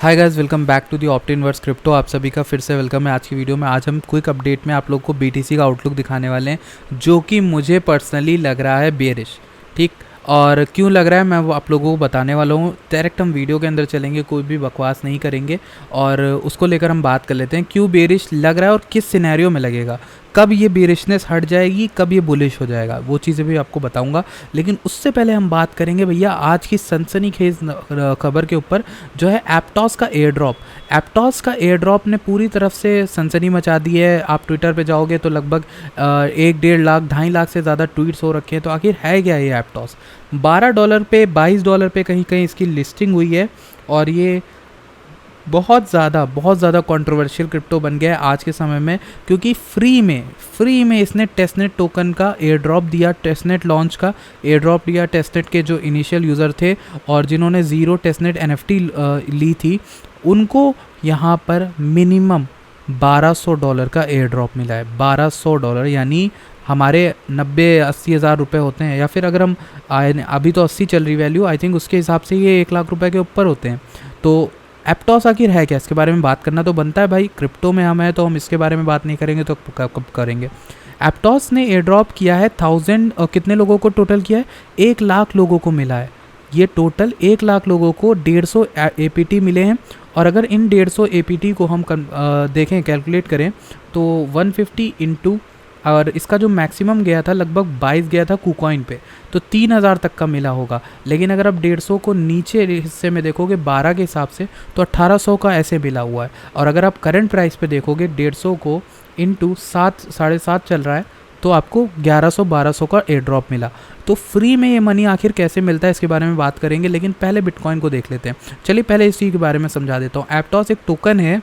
Hi guys, welcome back to the Optinverse crypto. आप सभी का फिर से वेलकम है आज की वीडियो में। आज हम क्विक अपडेट में आप लोग को बीटीसी का आउटलुक दिखाने वाले हैं, जो कि मुझे पर्सनली लग रहा है बेरिश। ठीक, और क्यों लग रहा है मैं वो आप लोगों को बताने वाला हूँ। डायरेक्ट हम वीडियो के अंदर चलेंगे, कोई भी बकवास नहीं करेंगे और उसको लेकर हम बात कर लेते हैं क्यों बेरिश लग रहा है और किस सिनेरियो में लगेगा, कब ये बेरिशनेस हट जाएगी, कब ये बुलिश हो जाएगा, वो चीज़ें भी आपको बताऊंगा। लेकिन उससे पहले हम बात करेंगे भैया आज की सनसनीखेज खबर के ऊपर, जो है एप्टॉस का एयर ड्रॉप। एप्टॉस का एयर ड्रॉप ने पूरी तरफ से सनसनी मचा दी है। आप ट्विटर पे जाओगे तो लगभग 1-1.5 लाख 2.5 लाख से ज़्यादा ट्वीट्स हो रखे हैं। तो आखिर है क्या ये एप्टॉस? $12 पे $22 पे कहीं कहीं इसकी लिस्टिंग हुई है और ये बहुत ज़्यादा कंट्रोवर्शियल क्रिप्टो बन गया है आज के समय में, क्योंकि फ्री में इसने टेस्टनेट टोकन का एयर ड्रॉप दिया, टेस्टनेट लॉन्च का एयर ड्रॉप दिया। टेस्टनेट के जो इनिशियल यूज़र थे और जिन्होंने ज़ीरो टेस्टनेट एनएफटी ली थी, उनको यहाँ पर मिनिमम $1200 का एयर ड्रॉप मिला है। $1200 यानी हमारे 90-80 हज़ार रुपये होते हैं, या फिर अगर हम अभी तो 80 चल रही वैल्यू, आई थिंक उसके हिसाब से ये 1 लाख रुपए के ऊपर होते हैं। तो एप्टॉस आखिर है क्या, इसके बारे में बात करना तो बनता है भाई। क्रिप्टो में हम हैं तो हम इसके बारे में बात नहीं करेंगे तो कब करेंगे। एप्टॉस ने एयर ड्रॉप किया है 1000 कितने लोगों को टोटल किया है? 1 लाख लोगों को मिला है। ये टोटल 1 लाख लोगों को 150 APT मिले हैं। और अगर इन 150 APT को हम देखें, कैलकुलेट करें तो 150 इंटू, और इसका जो मैक्सिमम गया था लगभग 22 गया था कुकॉइन पे, तो 3000 तक का मिला होगा। लेकिन अगर आप 150 को नीचे हिस्से में देखोगे 12 के हिसाब से, तो 1800 का ऐसे मिला हुआ है। और अगर आप करंट प्राइस पे देखोगे 150 को इंटू 7-7.5 चल रहा है, तो आपको 1100-1200 का एयर ड्रॉप मिला। तो फ्री में ये मनी आखिर कैसे मिलता है इसके बारे में बात करेंगे, लेकिन पहले बिटकॉइन को देख लेते हैं। चलिए पहले इस चीज़ के बारे में समझा देता हूँ। एप्टॉस एक टोकन है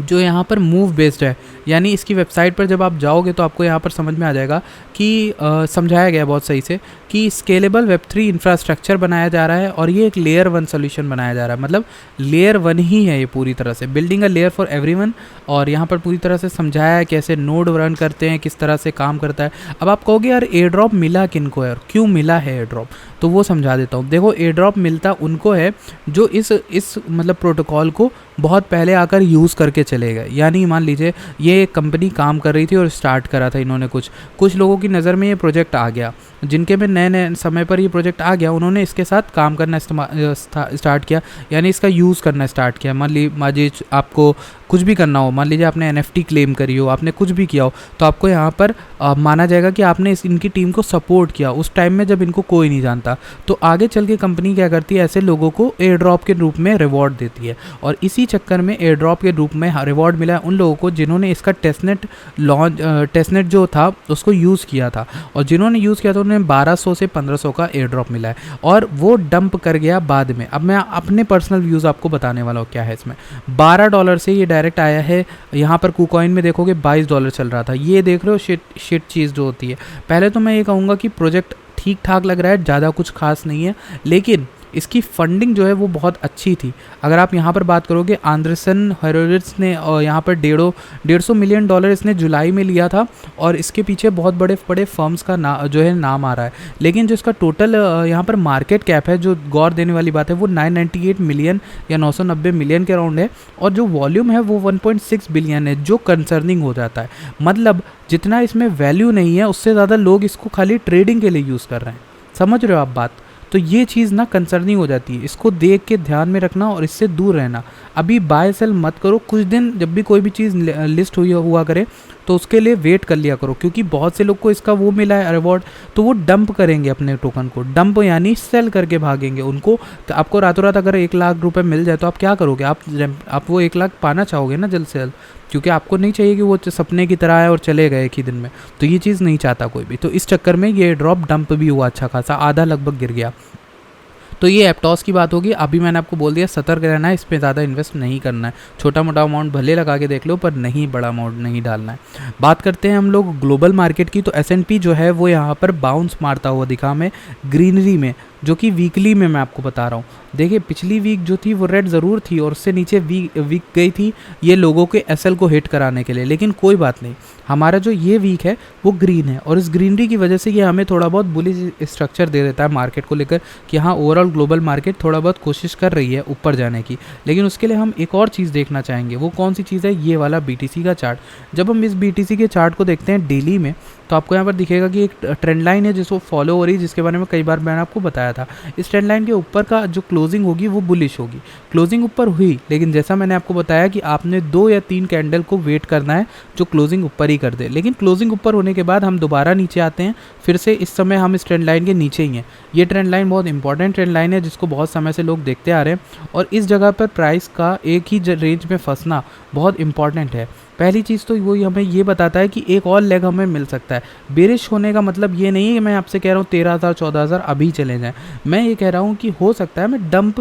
जो यहाँ पर मूव बेस्ड है, यानी इसकी वेबसाइट पर जब आप जाओगे तो आपको यहाँ पर समझ में आ जाएगा कि समझाया गया बहुत सही से कि स्केलेबल वेब3 इंफ्रास्ट्रक्चर बनाया जा रहा है और ये एक लेयर 1 सोल्यूशन बनाया जा रहा है। मतलब लेयर 1 ही है ये पूरी तरह से, building a layer for everyone. और यहाँ पर पूरी तरह से समझाया है कैसे नोड रन करते हैं, किस तरह से काम करता है। अब आप कहोगे यार एयर ड्रॉप मिला किनको है और क्यों मिला है एयर ड्रॉप, तो वो समझा देता हूँ। देखो, एयर ड्रॉप मिलता उनको है जो इस मतलब प्रोटोकॉल को बहुत पहले आकर यूज़ करके चले गए। यानी मान लीजिए ये कंपनी काम कर रही थी और स्टार्ट करा था इन्होंने, कुछ लोगों की नज़र में ये प्रोजेक्ट आ गया, जिनके में नए समय पर ये प्रोजेक्ट आ गया, उन्होंने इसके साथ काम करना स्टार्ट किया, यानी इसका यूज़ करना स्टार्ट किया। मान लीजिए आपको कुछ भी करना हो, मान लीजिए आपने NFT क्लेम करी हो, आपने कुछ भी किया हो, तो आपको यहाँ पर माना जाएगा कि आपने इनकी टीम को सपोर्ट किया उस टाइम में जब इनको कोई नहीं जानता। तो आगे चल के कंपनी क्या करती है, ऐसे लोगों को एयर ड्रॉप के रूप में रिवॉर्ड देती है। और इसी चक्कर में एयर ड्रॉप के रूप में रिवॉर्ड मिला है उन लोगों को जिन्होंने इसका टेस्टनेट जो था उसको यूज़ किया था। और जिन्होंने यूज़ किया था उन्हें 1200 से 1500 का एयर ड्रॉप मिला है, और वो डंप कर गया बाद में। अब मैं अपने पर्सनल व्यूज़ आपको बताने वाला हूँ क्या है इसमें। $12 से ये डायरेक्ट आया है, यहाँ पर कुकॉइन में देखोगे $22 चल रहा था। ये देख रहे हो शिट चीज़ जो होती है। पहले तो मैं ये कहूँगा कि प्रोजेक्ट ठीक ठाक लग रहा है, ज़्यादा कुछ खास नहीं है, लेकिन इसकी फंडिंग जो है वो बहुत अच्छी थी। अगर आप यहाँ पर बात करोगे, एंडरसन हॉरोविट्ज ने यहाँ पर $150 मिलियन इसने जुलाई में लिया था, और इसके पीछे बहुत बड़े बड़े फर्म्स का जो है नाम आ रहा है। लेकिन जो इसका टोटल यहाँ पर मार्केट कैप है, जो गौर देने वाली बात है, वो 998 मिलियन या 990 मिलियन के अराउंड है, और जो वॉल्यूम है वो 1.6 बिलियन है, जो कंसर्निंग हो जाता है। मतलब जितना इसमें वैल्यू नहीं है उससे ज़्यादा लोग इसको खाली ट्रेडिंग के लिए यूज़ कर रहे हैं। समझ रहे हो आप बात? तो ये चीज़ ना कंसर्निंग हो जाती है। इसको देख के ध्यान में रखना और इससे दूर रहना। अभी बाय सेल मत करो, कुछ दिन जब भी कोई भी चीज़ लिस्ट हुआ करे तो उसके लिए वेट कर लिया करो, क्योंकि बहुत से लोग को इसका वो मिला है रिवॉर्ड, तो वो डंप करेंगे अपने टोकन को। डंप यानी सेल करके भागेंगे उनको। तो आपको रातों रात अगर 1 लाख रुपए मिल जाए तो आप क्या करोगे? आप वो 1 लाख पाना चाहोगे ना जल्द से जल्द, क्योंकि आपको नहीं चाहिए कि वो सपने की तरह आए और चले गए एक ही दिन में। तो ये चीज़ नहीं चाहता कोई भी। तो इस चक्कर में ये ड्रॉप डंप भी हुआ अच्छा खासा, आधा लगभग गिर गया। तो ये एप्टॉस की बात होगी। अभी मैंने आपको बोल दिया सतर्क रहना है, इस पर ज़्यादा इन्वेस्ट नहीं करना है। छोटा मोटा अमाउंट भले लगा के देख लो, पर नहीं बड़ा अमाउंट नहीं डालना है। बात करते हैं हम लोग ग्लोबल मार्केट की। तो S&P जो है वो यहाँ पर बाउंस मारता हुआ दिखा हमें ग्रीनरी में। जो कि वीकली में मैं आपको बता रहा हूँ। देखिए पिछली वीक जो थी वो रेड ज़रूर थी और उससे नीचे वीक गई थी ये लोगों के एसएल को हिट कराने के लिए, लेकिन कोई बात नहीं, हमारा जो ये वीक है वो ग्रीन है और इस ग्रीनरी की वजह से ये हमें थोड़ा बहुत बुलिश स्ट्रक्चर दे देता है मार्केट को लेकर कि हाँ ओवरऑल ग्लोबल मार्केट थोड़ा बहुत कोशिश कर रही है ऊपर जाने की। लेकिन उसके लिए हम एक और चीज़ देखना चाहेंगे, वो कौन सी चीज़ है, ये वाला बीटीसी का चार्ट। जब हम इस बीटीसी के चार्ट को देखते हैं डेली में तो आपको यहाँ पर दिखेगा कि एक ट्रेंड लाइन है जिसको फॉलो हो रही है, जिसके बारे में कई बार मैंने आपको बताया था। इस ट्रेंड लाइन के ऊपर का जो क्लोजिंग होगी वो बुलिश होगी। क्लोजिंग ऊपर हुई, लेकिन जैसा मैंने आपको बताया कि आपने 2 या 3 कैंडल को वेट करना है जो क्लोजिंग ऊपर ही कर दे। लेकिन क्लोजिंग ऊपर होने के बाद हम दोबारा नीचे आते हैं, फिर से इस समय हम इस ट्रेंड लाइन के नीचे ही हैं। ये ट्रेंड लाइन बहुत इंपॉर्टेंट ट्रेंड लाइन है जिसको बहुत समय से लोग देखते आ रहे हैं और इस जगह पर प्राइस का एक ही रेंज में फंसना बहुत इंपॉर्टेंट है। पहली चीज़ तो वही हमें ये बताता है कि एक और लेग हमें मिल सकता है। बेरिश होने का मतलब ये नहीं है कि मैं आपसे कह रहा हूँ 13,000 14,000 अभी चले जाएं। मैं ये कह रहा हूँ कि हो सकता है मैं डंप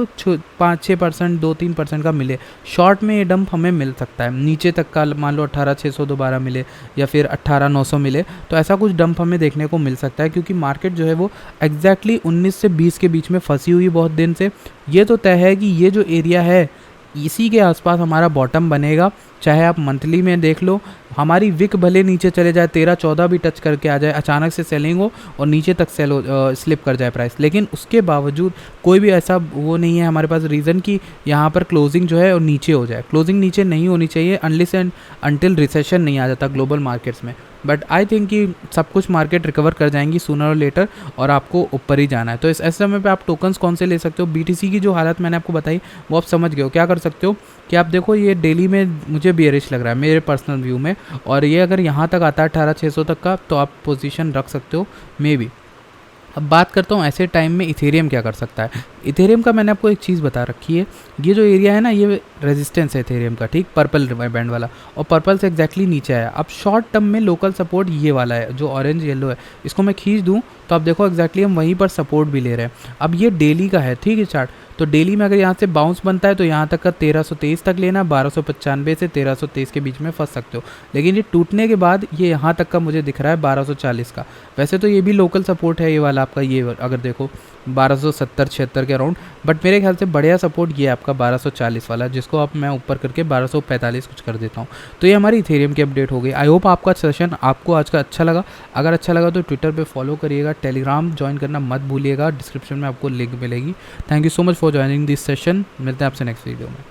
5-6% 2-3% का मिले, शॉर्ट में ये डंप हमें मिल सकता है, नीचे तक का मान लो 18,600 दोबारा मिले या फिर 18,900 मिले, तो ऐसा कुछ डंप हमें देखने को मिल सकता है क्योंकि मार्केट जो है वो एग्जैक्टली 19 से 20 के बीच में फंसी हुई बहुत दिन से। ये तो तय है कि ये जो एरिया है इसी के आसपास हमारा बॉटम बनेगा। चाहे आप मंथली में देख लो, हमारी विक भले नीचे चले जाए 13-14 भी टच करके आ जाए, अचानक से सेलिंग हो और नीचे तक स्लिप कर जाए प्राइस, लेकिन उसके बावजूद कोई भी ऐसा वो नहीं है हमारे पास रीज़न कि यहाँ पर क्लोजिंग जो है और नीचे हो जाए। क्लोजिंग नीचे नहीं होनी चाहिए अनलेस एंड अनटिल रिसेशन नहीं आ जाता ग्लोबल मार्केट्स में। बट आई थिंक कि सब कुछ मार्केट रिकवर कर जाएंगी सूनर और लेटर और आपको ऊपर ही जाना है। तो इस ऐसे समय पे आप टोकन्स कौन से ले सकते हो, बीटीसी की जो हालत मैंने आपको बताई वो आप समझ गए हो। क्या कर सकते हो कि आप देखो ये डेली में मुझे बेयरिश लग रहा है मेरे पर्सनल व्यू में, और ये अगर यहाँ तक आता है 18,600 तक का तो आप पोजीशन रख सकते हो मे बी। अब बात करता हूँ ऐसे टाइम में इथेरियम क्या कर सकता है। इथेरियम का मैंने आपको एक चीज़ बता रखी है, ये जो एरिया है ना ये रेजिस्टेंस है इथेरियम का, ठीक, पर्पल बैंड वाला, और पर्पल से एग्जैक्टली नीचे आया। अब शॉर्ट टर्म में लोकल सपोर्ट ये वाला है जो ऑरेंज येलो है, इसको मैं खींच दूँ तो आप देखो एग्जैक्टली हम वहीं पर सपोर्ट भी ले रहे हैं। अब ये डेली का है, ठीक है चार्ट, तो डेली में अगर यहाँ से बाउंस बनता है तो यहाँ तक का 1323 तक लेना, 1295 से 1323 के बीच में फंस सकते हो। लेकिन ये टूटने के बाद ये यहाँ तक का मुझे दिख रहा है 1240 का। वैसे तो ये भी लोकल सपोर्ट है ये वाला आपका, ये अगर देखो 1270-76 के अराउंड, बट मेरे ख्याल से बढ़िया सपोर्ट ये आपका 1240 वाला, जिसको अब मैं ऊपर करके 1245 कुछ कर देता हूँ। तो ये हमारी इथेरियम की अपडेट हो गई। आई होप आपका सेशन आपको आज का अच्छा लगा। अगर अच्छा लगा तो ट्विटर पे फॉलो करिएगा, टेलीग्राम ज्वाइन करना मत भूलिएगा, डिस्क्रिप्शन में आपको लिंक मिलेगी। Thank you so much for joining this session. मिलते हैं आपसे नेक्स्ट वीडियो में।